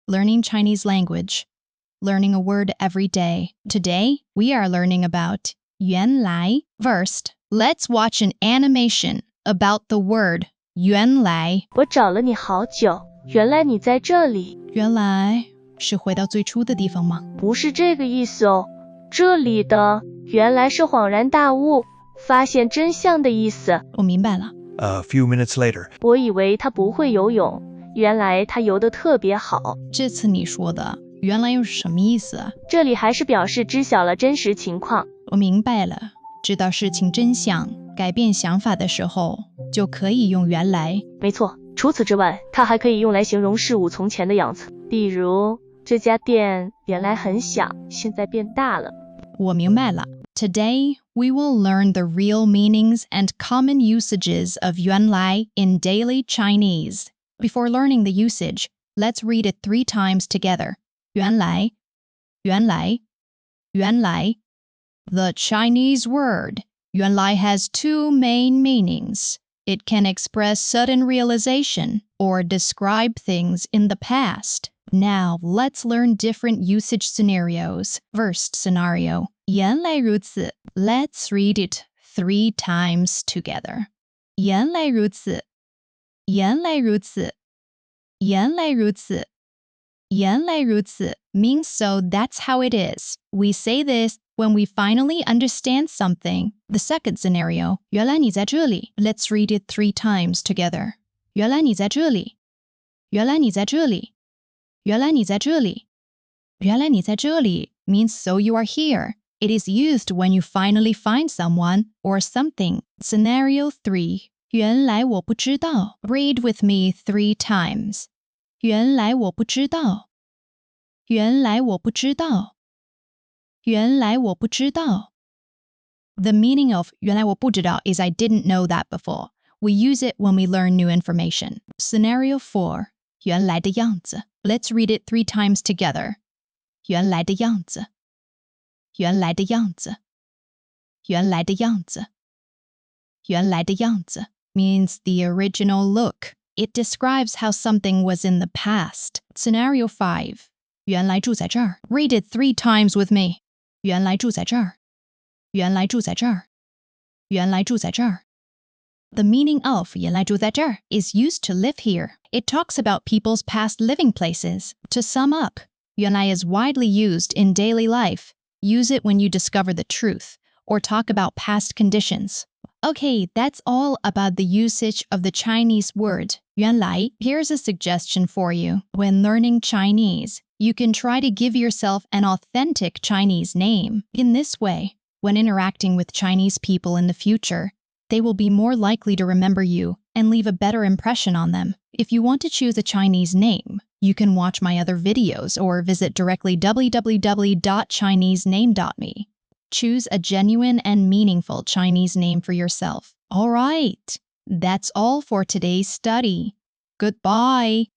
learning Chinese language, learning a word every day. Today, we are learning about 原来. First, let's watch an animation about the word 原来. 我找了你好久，原来你在这里。原来是回到最初的地方吗？不是这个意思哦，这里的原来是恍然大悟，发现真相的意思。我明白了。A few minutes later. 我以为他不会游泳，原来他游得特别好。这次你说的原来又是什么意思啊？这里还是表示知晓了真实情况。我明白了，知道事情真相，改变想法的时候，就可以用原来。没错，除此之外，它还可以用来形容事物从前的样子。比如，这家店原来很小，现在变大了。我明白了。Today, we will learn the real meanings and common usages of 原来 in daily Chinese. Before learning the usage, let's read it 3 times together. 原来, 原来, 原来. The Chinese word 原来 has 2 main meanings. It can express sudden realization or describe things in the past. Now, let's learn different usage scenarios. First scenario, 原来如此. Let's read it 3 times together. 原来如此. 原来如此. 原来如此. 原来如此 means so that's how it is. We say this when we finally understand something. The second scenario, 原来你在这里. Let's read it 3 times together. 原来你在这里. 原来你在这里. 原来你在这里. 原来你在这里 means so you are here. It is used when you finally find someone or something. Scenario 3, 原来我不知道. Read with me 3 times. 原来我不知道. 原来我不知道. 原来我不知道. The meaning of 原来我不知道 is I didn't know that before. We use it when we learn new information. Scenario 4, 原来的样子. Let's read it 3 times together. 原来的样子. 原来的样子. 原来的样子. 原来的样子 means the original look. It describes how something was in the past. Scenario 5, 原来住在这儿. Read it 3 times with me. 原来住在这儿. 原来住在这儿. 原来住在这儿. The meaning of 原来住在这儿 is used to live here. It talks about people's past living places. To sum up, 原来 is widely used in daily life. Use it when you discover the truth or talk about past conditions. Okay, that's all about the usage of the Chinese word 原来. Here's a suggestion for you. When learning Chinese, you can try to give yourself an authentic Chinese name. In this way, when interacting with Chinese people in the future, they will be more likely to remember you and leave a better impression on them. If you want to choose a Chinese name, you can watch my other videos or visit directly www.chinesename.me. Choose a genuine and meaningful Chinese name for yourself. All right, that's all for today's study. Goodbye.